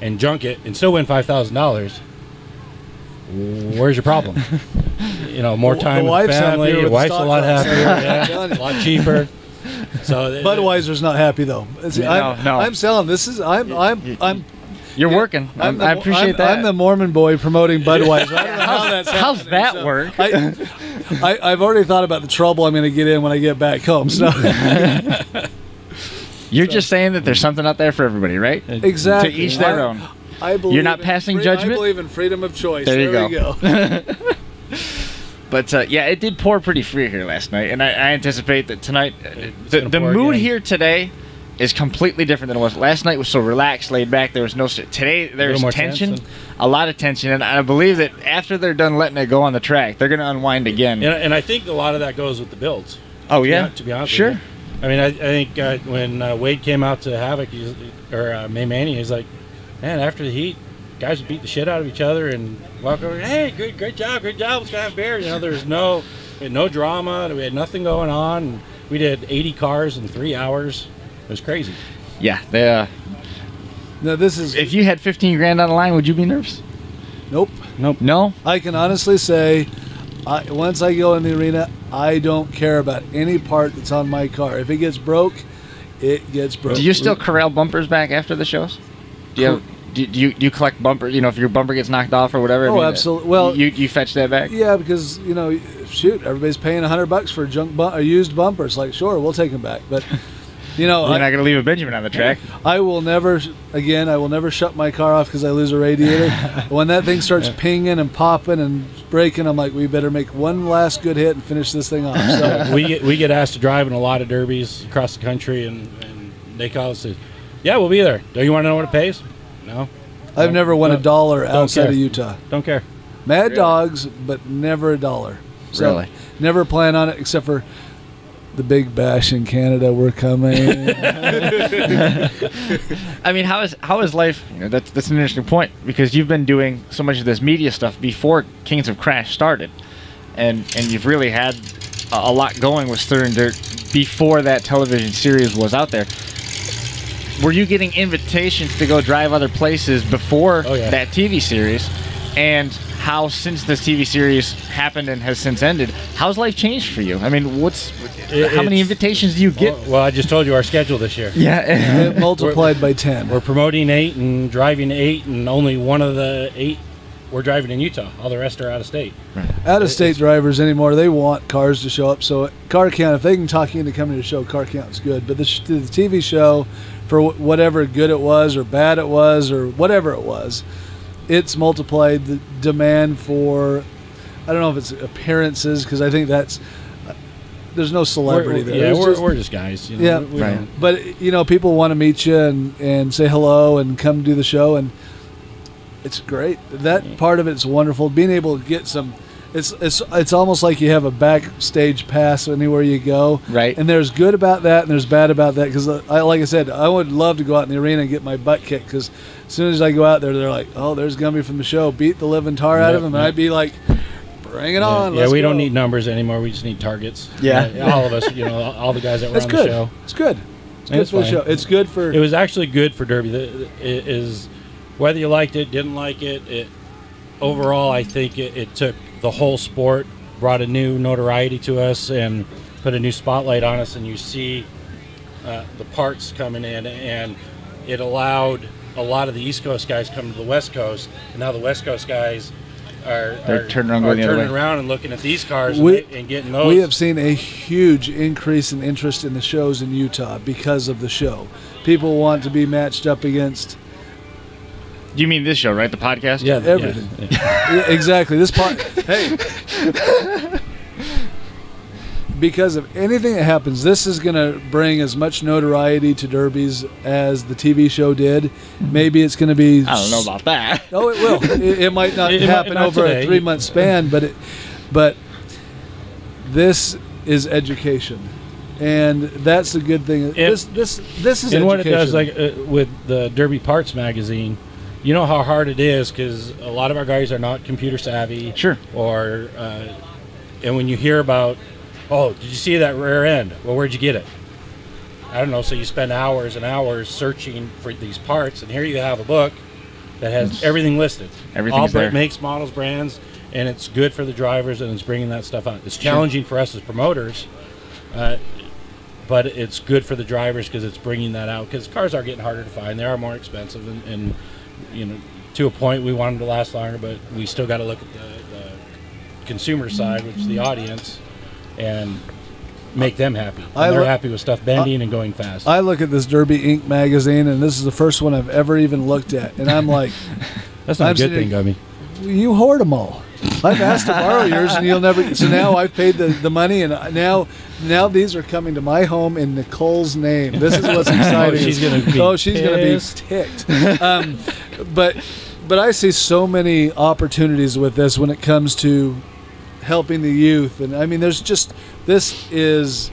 and junk it and still win $5,000. Where's your problem? You know, more time with family. Your wife's a lot happier, a lot cheaper. So Budweiser's not happy though. No. I'm selling. This is I'm You're working. I appreciate that. I'm the Mormon boy promoting Budweiser. I don't know how that's How's that so work? I've already thought about the trouble I'm going to get in when I get back home. So You're just saying that there's something out there for everybody, right? exactly. To each their own. I believe You're not passing judgment? I believe in freedom of choice. There you we go. But yeah, it did pour pretty free here last night, and I anticipate that tonight, the mood here today is completely different than it was. Last night was so relaxed, laid back. There was no today. There's tension, a lot of tension, and I believe that after they're done letting it go on the track, they're going to unwind again. And I think a lot of that goes with the builds. Oh yeah, to be honest, sure. With you. I mean, I think when Wade came out to Havoc or May Mania, he's like, man, after the heat, guys would beat the shit out of each other and walk over. Hey, great job. Let's go have beer. You know, we had no drama. We had nothing going on. And we did 80 cars in 3 hours. It was crazy. Yeah, they. No, this is. If you had 15 grand on the line, would you be nervous? Nope. No. I can honestly say, once I go in the arena, I don't care about any part that's on my car. If it gets broke, it gets broke. Do you still corral bumpers back after the shows? Do you collect bumpers? You know, if your bumper gets knocked off or whatever. Oh, absolutely. Well, you fetch that back. Yeah, because shoot, everybody's paying $100 for a used bumper. It's like, sure, we'll take them back, but. You're not going to leave a Benjamin on the track. I will never shut my car off because I lose a radiator. When that thing starts pinging and popping and breaking, I'm like, we better make one last good hit and finish this thing off. So we get asked to drive in a lot of derbies across the country, and they call us and say, yeah, we'll be there. Do you want to know what it pays? No. I've never won $1 outside of Utah. Don't care. Mad Dogs, but never $1. So really? Never plan on it except for the big bash in Canada. We're coming. I mean, how is life? That's an interesting point because you've been doing so much of this media stuff before Kings of Crash started, and you've really had a lot going with Stir and Dirt before that television series was out there. Were you getting invitations to go drive other places before that TV series? And how, since this TV series happened and has since ended, how's life changed for you? I mean, how many invitations do you get? Well, I just told you our schedule this year. Yeah. It multiplied by 10. We're promoting 8 and driving 8, and only one of the 8 we're driving in Utah. All the rest are out of state. Right. Out-of-state drivers anymore, they want cars to show up. So car count, if they can talk you into coming to the show, car count is good. But the TV show, for whatever good it was or bad it was or whatever it was, it's multiplied the demand for, I don't know if it's appearances, because I think there's no celebrity there. We're just guys. You know, right. But, people want to meet you and say hello and come do the show, and it's great. That part of it's wonderful. Being able to get some, it's almost like you have a backstage pass anywhere you go. Right. And there's good about that and there's bad about that, because like I said, I would love to go out in the arena and get my butt kicked, because as soon as I go out there, they're like, oh, there's Gumby from the show. Beat the living tar out of him. And I'd be like, bring it on. Yeah, we don't need numbers anymore. We just need targets. Yeah. All of us, all the guys that were on the show. It's good. It's good for the show. It's good for... It was actually good for Derby. It is, whether you liked it, didn't like it, overall, I think it took the whole sport, brought a new notoriety to us, and put a new spotlight on us, and you see the parts coming in, and it allowed a lot of the East Coast guys come to the West Coast, and now the West Coast guys are turning around and looking at these cars and getting those. We have seen a huge increase in interest in the shows in Utah because of the show. People want to be matched up against... You mean this show, right? The podcast? Yeah, everything. Yeah, exactly. This hey. Because of anything that happens, this is going to bring as much notoriety to derbies as the TV show did. Maybe it's going to be... I don't know about that. Oh, it will. It might not happen over a 3-month span, but this is education. And that's a good thing. This is education. And what it does, like with the Derby Parts magazine, you know how hard it is, because a lot of our guys are not computer savvy. Sure. Or, and when you hear about, oh, did you see that rear end? Well, where'd you get it? I don't know. So you spend hours and hours searching for these parts, and here you have a book that has everything listed. Everything's there. Makes, models, brands, and it's good for the drivers, and it's bringing that stuff out. It's challenging for us as promoters, but it's good for the drivers because it's bringing that out. Because cars are getting harder to find. They are more expensive, and to a point we want them to last longer, but we still got to look at the consumer side, which is the audience, and make them happy. They're happy with stuff bending and going fast. I look at this Derby Inc. magazine, and this is the first one I've ever even looked at, and I'm like, that's not a good thing, Gummy. You hoard them all. I've asked to borrow yours, and you'll never. So now I've paid the money, and now these are coming to my home in Nicole's name. This is what's exciting. She's gonna be ticked. But I see so many opportunities with this when it comes to helping the youth, and I mean, this is.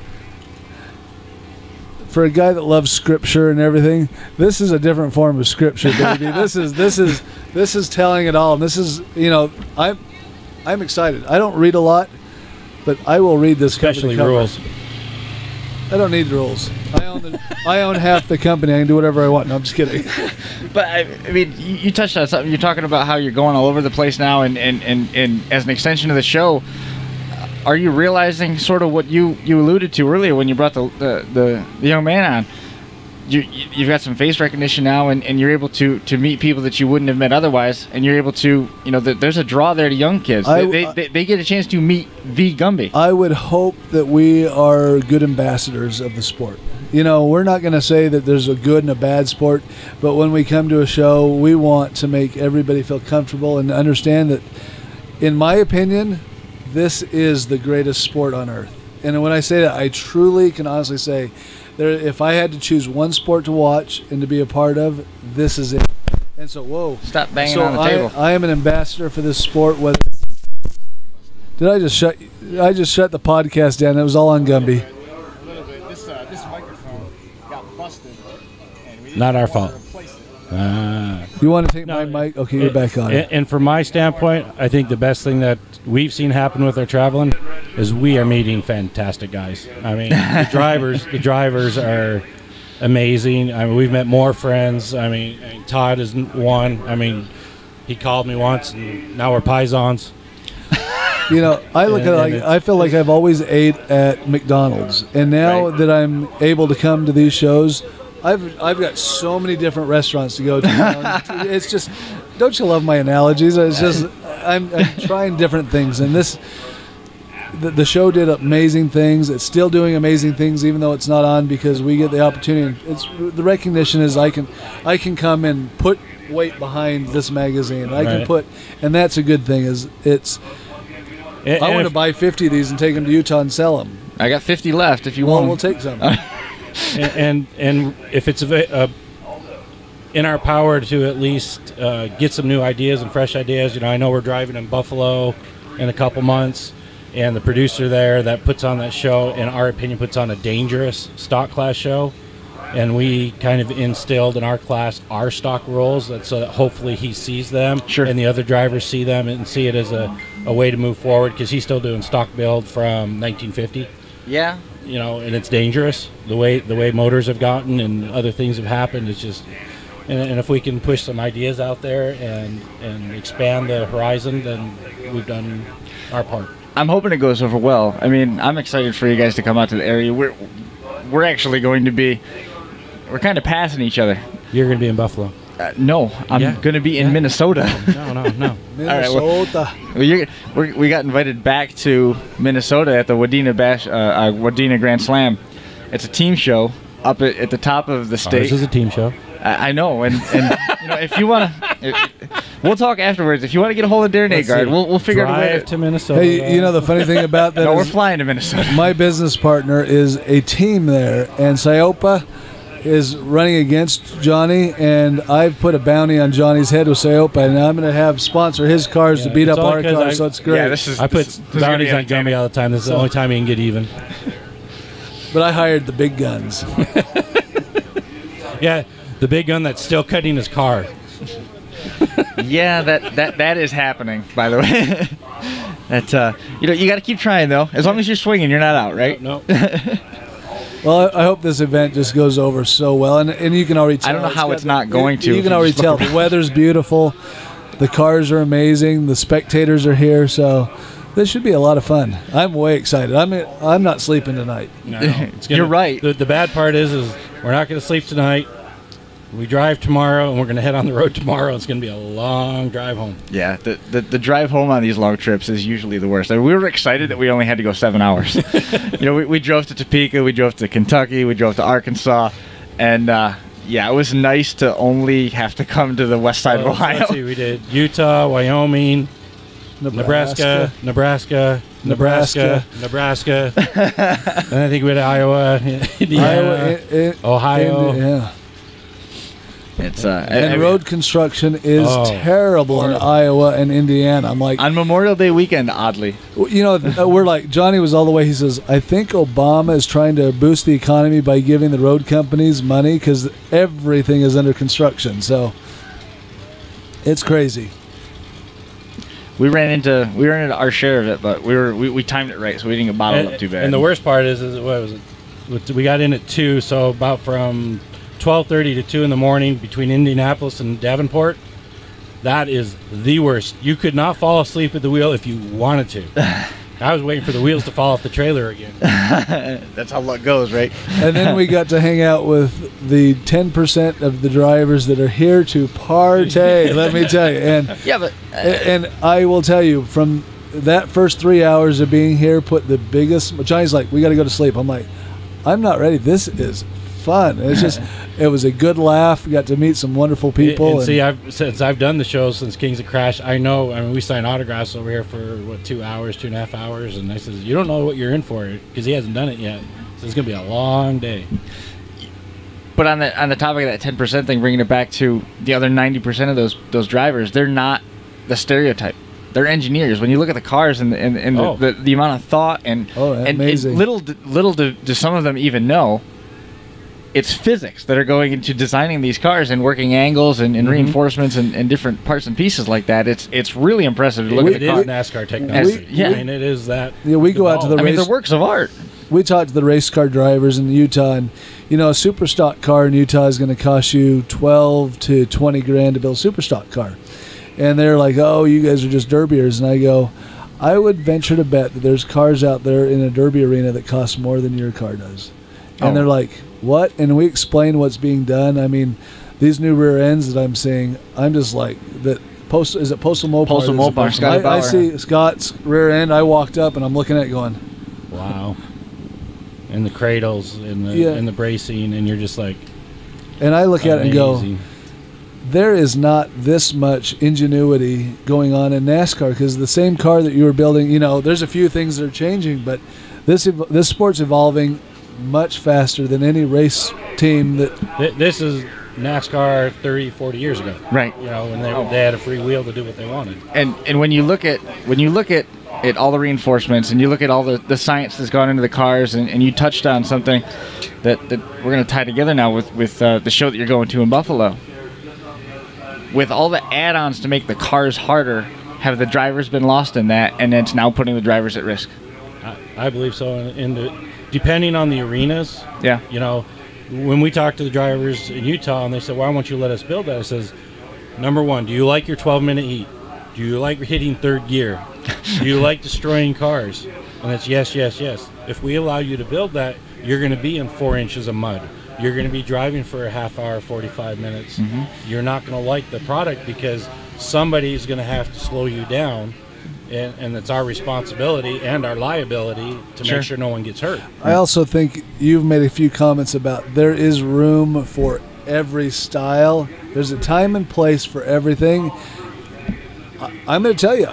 For a guy that loves scripture and everything, this is a different form of scripture, baby. This is telling it all, and this is, I'm excited. I don't read a lot, but I will read this. Especially rules. I don't need rules. I own half the company. I can do whatever I want. No, I'm just kidding. But I mean, you touched on something. You're talking about how you're going all over the place now, and as an extension of the show. Are you realizing sort of what you alluded to earlier when you brought the young man on? You've got some face recognition now, and you're able to meet people that you wouldn't have met otherwise, and you're able to, there's a draw there to young kids. They get a chance to meet the Gumby. I would hope that we are good ambassadors of the sport. We're not going to say that there's a good and a bad sport, but when we come to a show, we want to make everybody feel comfortable and understand that, in my opinion, this is the greatest sport on earth. And when I say that, I truly can honestly say, if I had to choose one sport to watch and to be a part of, this is it. And so, whoa. Stop banging on the table. I am an ambassador for this sport. Did I just shut the podcast down? It was all on Gumby. This microphone got busted. Not our fault. You want to take my mic? Okay, you're back on it. And from my standpoint, I think the best thing that we've seen happen with our traveling is we are meeting fantastic guys. I mean, the drivers are amazing. I mean, we've met more friends. I mean, Todd is one. I mean, he called me once, and now we're paisans. I look at it like I feel like I've always ate at McDonald's, and now that I'm able to come to these shows, I've got so many different restaurants to go to. It's just, don't you love my analogies? It's just I'm trying different things, and the show did amazing things. It's still doing amazing things, even though it's not on, because we get the opportunity. The recognition is I can come and put weight behind this magazine. I can put, and that's a good thing. I want to buy 50 of these and take them to Utah and sell them. I got 50 left. If you want, we'll take some. and if it's in our power to at least get some new ideas and fresh ideas, I know we're driving in Buffalo in a couple months, and the producer there that puts on that show, in our opinion, puts on a dangerous stock class show, and we kind of instilled in our class our stock rules so that hopefully he sees them, and the other drivers see them and see it as a way to move forward, because he's still doing stock build from 1950. Yeah. And it's dangerous the way motors have gotten and other things have happened. It's just, and if we can push some ideas out there and expand the horizon, then we've done our part. I'm hoping it goes over well. I mean, I'm excited for you guys to come out to the area. We're actually going to be, we're kind of passing each other. You're going to be in Buffalo. No, I'm going to be in Minnesota. No. Minnesota. We got invited back to Minnesota at the Wadena Grand Slam. It's a team show up at the top of the state. This is a team show. I know, and if you want to, we'll talk afterwards. If you want to get a hold of Darren Agard, we'll figure out a way to Minnesota. Hey, the funny thing about that no, we're flying to Minnesota. My business partner is a team there, and Siopa is running against Johnny, and I've put a bounty on Johnny's head with Siopa, and I'm going to sponsor his cars to beat up our cars, so it's great. I put bounties on Gumby all the time. This is the only time he can get even. But I hired the big guns. Yeah, the big gun that's still cutting his car. Yeah, that is happening, by the way. You got to keep trying, though. As long as you're swinging, you're not out, right? No. Well, I hope this event just goes over so well, and you can already tell. I don't know how it's not going to. You can already tell. The weather's beautiful, the cars are amazing, the spectators are here, so this should be a lot of fun. I'm way excited. I'm not sleeping tonight. No, you're right. The bad part is we're not going to sleep tonight. We drive tomorrow, and we're going to head on the road tomorrow. It's going to be a long drive home. Yeah, the drive home on these long trips is usually the worst. I mean, we were excited that we only had to go 7 hours. We drove to Topeka, we drove to Kentucky, we drove to Arkansas, and it was nice to only have to come to the west side of Ohio. Let's see, we did Utah, Wyoming, Nebraska. And I think we had Iowa, Indiana, Ohio. Yeah. It's and road construction is terrible in Iowa and Indiana. I'm like, on Memorial Day weekend, oddly. We're like, Johnny was all the way. He says, I think Obama is trying to boost the economy by giving the road companies money because everything is under construction. So it's crazy. We ran into our share of it, but we timed it right, so we didn't get bottled up too bad. And the worst part is what was it? We got in at 2, so about from 12:30 to 2 in the morning between Indianapolis and Davenport. That is the worst. You could not fall asleep at the wheel if you wanted to. I was waiting for the wheels to fall off the trailer again. That's how luck goes, right? And then we got to hang out with the 10% of the drivers that are here to partay. Let me tell you, and I will tell you, from that first 3 hours of being here, put the biggest. Johnny's like, we got to go to sleep. I'm like, I'm not ready. This is fun. It was a good laugh. We got to meet some wonderful people. And see, since I've done the show since Kings of Crash, I know. I mean, we sign autographs over here for 2.5 hours, and I says, you don't know what you're in for because he hasn't done it yet. So it's gonna be a long day. But on the topic of that 10% thing, bringing it back to the other 90% of those drivers, they're not the stereotype. They're engineers. When you look at the cars and the amount of thought and amazing. Little do some of them even know. It's physics that are going into designing these cars and working angles and reinforcements and different parts and pieces like that. It's really impressive to look at the car. It is NASCAR technology. I mean, it is that. Yeah, we go out to the race. I mean, they're works of art. We talked to the race car drivers in Utah, and a super stock car in Utah is going to cost you $12 to $20,000 to build a super stock car. And they're like, "Oh, you guys are just derbiers." And I go, "I would venture to bet that there's cars out there in a derby arena that cost more than your car does." And they're like, "What?" And we explain what's being done. I mean, these new rear ends that I'm seeing, I'm just like, is it Postal Mopar? Postal Mopar, Scotty Bauer. I see Scott's rear end. I walked up and I'm looking at it going, wow. And the cradles and the bracing, and you're just like, and I look at it and go, there is not this much ingenuity going on in NASCAR, because the same car that you were building, there's a few things that are changing, but this sport's evolving much faster than any race team that. This is NASCAR 30, 40 years ago. Right. When they had a free wheel to do what they wanted. And when you look at all the reinforcements and you look at all the science that's gone into the cars, and you touched on something that we're going to tie together now with the show that you're going to in Buffalo. With all the add-ons to make the cars harder, have the drivers been lost in that, and it's now putting the drivers at risk? I believe so. Depending on the arenas, when we talk to the drivers in Utah and they say, why won't you let us build that? I says, number one, do you like your 12-minute heat? Do you like hitting third gear? Do you like destroying cars? And it's yes, yes, yes. If we allow you to build that, you're going to be in 4 inches of mud. You're going to be driving for a half hour, 45 minutes. Mm-hmm. You're not going to like the product because somebody's going to have to slow you down. And it's our responsibility and our liability to make sure no one gets hurt. I also think you've made a few comments about there is room for every style. There's a time and place for everything. I'm going to tell you,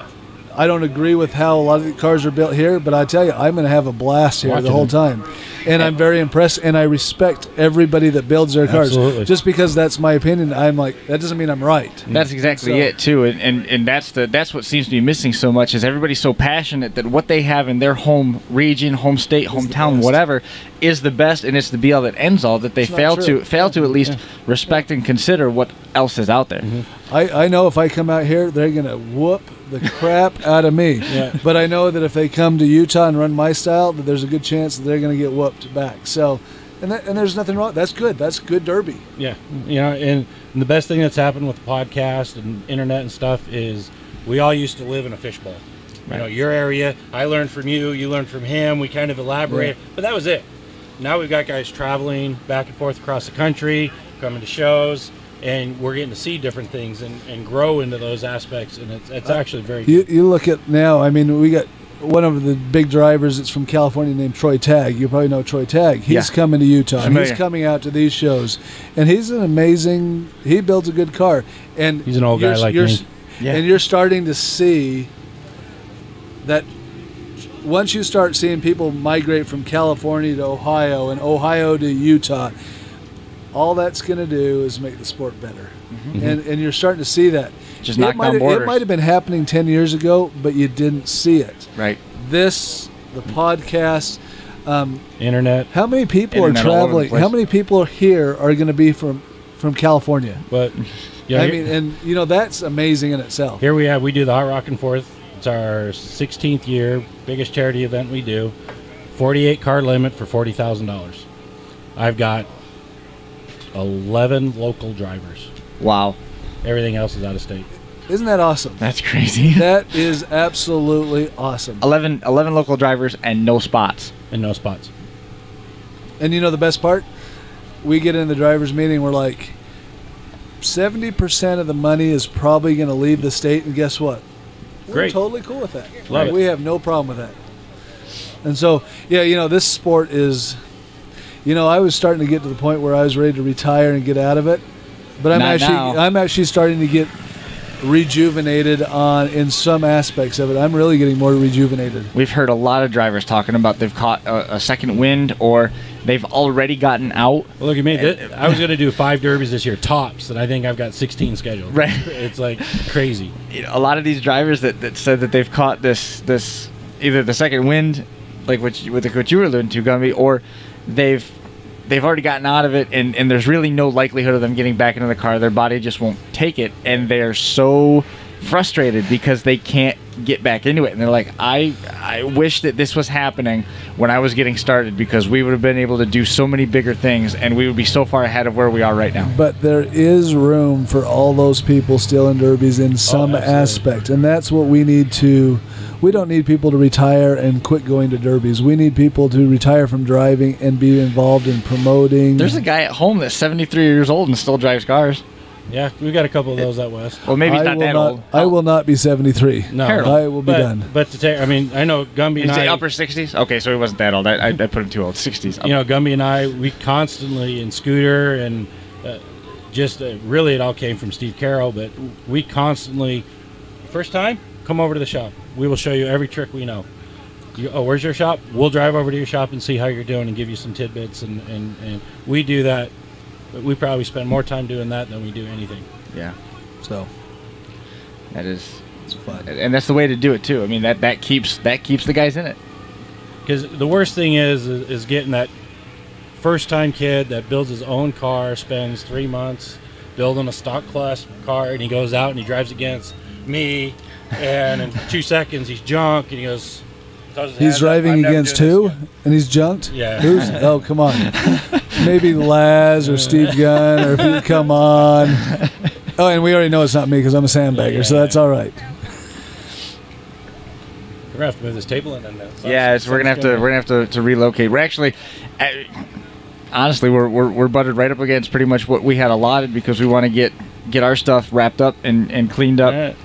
I don't agree with how a lot of the cars are built here, but I tell you, I'm going to have a blast here the whole time. And I'm very impressed, and I respect everybody that builds their cars. Absolutely. Just because that's my opinion, I'm like, that doesn't mean I'm right. That's exactly it, too. And that's what seems to be missing so much, is everybody's so passionate that what they have in their home region, home state, hometown, whatever, is the best, and it's the be-all that ends all, that they fail to at least respect and consider what else is out there. Mm-hmm. I know if I come out here, they're going to whoop the crap out of me. Yeah. But I know that if they come to Utah and run my style, that there's a good chance that they're going to get whooped back. So, and there's nothing wrong. That's good. That's good derby. Yeah. And the best thing that's happened with the podcast and internet and stuff is we all used to live in a fishbowl. Right. Your area, I learned from you, you learned from him. We kind of elaborated, but that was it. Now we've got guys traveling back and forth across the country. coming to shows, and we're getting to see different things and grow into those aspects, and it's actually very good. You look at now, I mean, we got one of the big drivers that's from California named Troy Tagg. You probably know Troy Tagg. He's coming to Utah. And he's coming out to these shows. And he's an amazing – he builds a good car. And he's an old guy like me. Yeah. And you're starting to see that once you start seeing people migrate from California to Ohio and Ohio to Utah, all that's going to do is make the sport better. Mm-hmm. And you're starting to see that. Just knock down borders. It might have been happening 10 years ago, but you didn't see it. Right. The podcast, internet. How many people are traveling? How many people here are going to be from California? But yeah, I mean, and you know that's amazing in itself. Here we do the Hot Rockin' Fourth. It's our 16th year, biggest charity event we do. 48 car limit for $40,000. I've got 11 local drivers. Wow. Everything else is out of state. Isn't that awesome? That's crazy. That is absolutely awesome. 11 local drivers and no spots. And no spots. And you know the best part? We get in the drivers' meeting, we're like, 70% of the money is probably going to leave the state, and guess what? Great. We're totally cool with that. Love it. We have no problem with that. And so, yeah, you know, this sport is, you know, I was starting to get to the point where I was ready to retire and get out of it. But I'm actually starting to get rejuvenated in some aspects of it. I'm really getting more rejuvenated. We've heard a lot of drivers talking about they've caught a second wind or they've already gotten out. Well, look at me. I was going to do 5 derbies this year, tops, and I think I've got 16 scheduled. Right. It's like crazy. A lot of these drivers that said that they've caught this either the second wind, like what you were alluding to, Gumby, or they've already gotten out of it, and there's really no likelihood of them getting back into the car. Their body just won't take it, and they're so frustrated because they can't get back into it. And they're like, I wish that this was happening when I was getting started, because we would have been able to do so many bigger things, and we would be so far ahead of where we are right now. But there is room for all those people still in derbies in some aspect, and that's what we need to... We don't need people to retire and quit going to derbies. We need people to retire from driving and be involved in promoting. There's a guy at home that's 73 years old and still drives cars. Yeah, we got a couple of those out west. Well, maybe he's not that old. I will not be 73. No, I will be done. But to take, I mean, I know Gumby and I. Upper 60s? Okay, so he wasn't that old. I put him too old. 60s. You know, Gumby and I, we constantly in Scooter and really it all came from Steve Carroll, but we constantly, first time, come over to the shop. We will show you every trick we know. Where's your shop? We'll drive over to your shop and see how you're doing and give you some tidbits. And we do that. But we probably spend more time doing that than we do anything. Yeah. So it's fun. And that's the way to do it too. I mean, that keeps the guys in it. Because the worst thing is getting that first time kid that builds his own car, spends 3 months building a stock class car, and he goes out and he drives against me, and in 2 seconds he's junk, and he goes. He's driving against who? And he's junked? Yeah. Who's? Oh, come on. Maybe Laz or Steve Gunn, or if you come on. Oh, and we already know it's not me because I'm a sandbagger, so that's all right. We're gonna have to move this table in then. We're gonna have to relocate. We're actually, honestly, we're butted right up against pretty much what we had allotted, because we want to get our stuff wrapped up and cleaned up, right.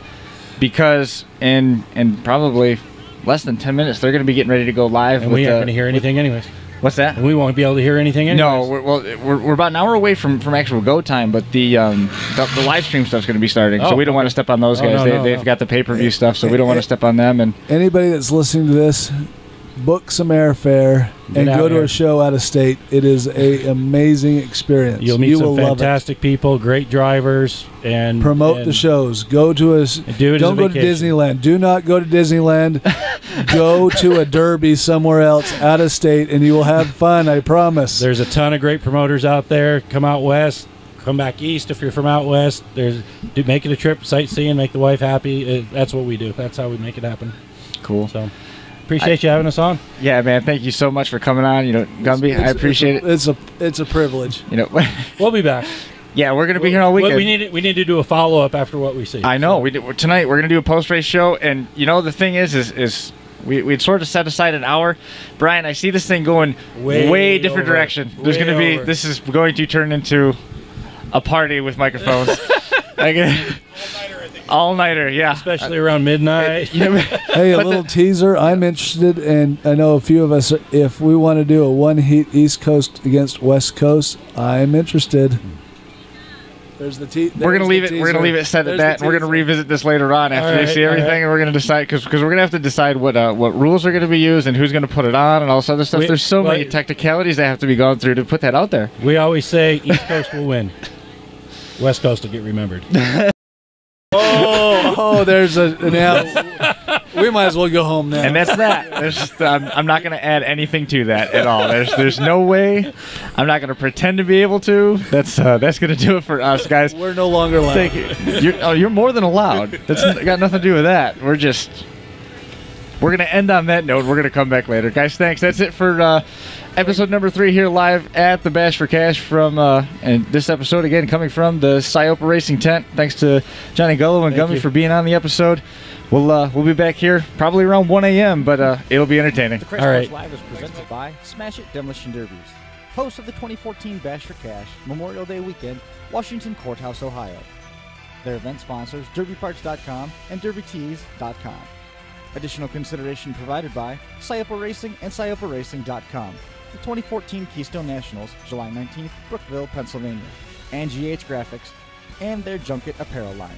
Because in probably less than 10 minutes, they're going to be getting ready to go live. And we aren't going to hear anything anyways. What's that? And we won't be able to hear anything anyways. No, we're about an hour away from actual go time, but the live stream stuff's going to be starting, so we don't want to step on those guys. They've got the pay-per-view stuff, so we don't want to step on them. And anybody that's listening to this, book some airfare and go to a show out of state. It is an amazing experience. You'll meet some fantastic people, great drivers, and promote the shows. Go to us. Don't go to Disneyland. Do not go to Disneyland. Go to a derby somewhere else out of state, and you will have fun. I promise. There's a ton of great promoters out there. Come out west. Come back east if you're from out west. Make it a trip, sightseeing, make the wife happy. That's what we do. That's how we make it happen. Cool. So. Appreciate you having us on. Yeah, man. Thank you so much for coming on. You know, Gumby, I appreciate it. It's a privilege. You know, we'll be back. Yeah, we're gonna be here all weekend. We need to do a follow up after what we see. I know. Tonight we're gonna do a post race show, and you know the thing is we'd sort of set aside an hour. Brian, I see this thing going way different direction. This is going to turn into a party with microphones. All-nighter, yeah. Especially around midnight. Hey, a little teaser. I'm interested, and I know a few of us, if we want to do a one heat East Coast against West Coast, I'm interested. There's the we're gonna leave it. We're gonna leave it set at that. And we're gonna revisit this later on after we see everything, and we're gonna decide because we're gonna have to decide what rules are gonna be used and who's gonna put it on and all this other stuff. There's so many technicalities that have to be gone through to put that out there. We always say East Coast will win. West Coast will get remembered. There's we might as well go home now. And that's that. I'm not going to add anything to that at all. There's no way. I'm not going to pretend to be able to. That's going to do it for us, guys. We're no longer allowed. Thank you. You're more than allowed. That's got nothing to do with that. We're going to end on that note. We're going to come back later, guys. Thanks. That's it for episode number 3 here live at the Bash for Cash from and this episode again coming from the Syopa Racing tent. Thanks to Johnny Gullo and Gummy for being on the episode. We'll be back here probably around 1 a.m., but it'll be entertaining. The Crash Course Live is presented by Smash It Demolition Derbies, host of the 2014 Bash for Cash Memorial Day Weekend, Washington Courthouse, Ohio. Their event sponsors derbyparts.com and derbytees.com. Additional consideration provided by Syopa Racing and SyopaRacing.com. The 2014 Keystone Nationals, July 19th, Brookville, Pennsylvania, and GH Graphics, and their Junket apparel line.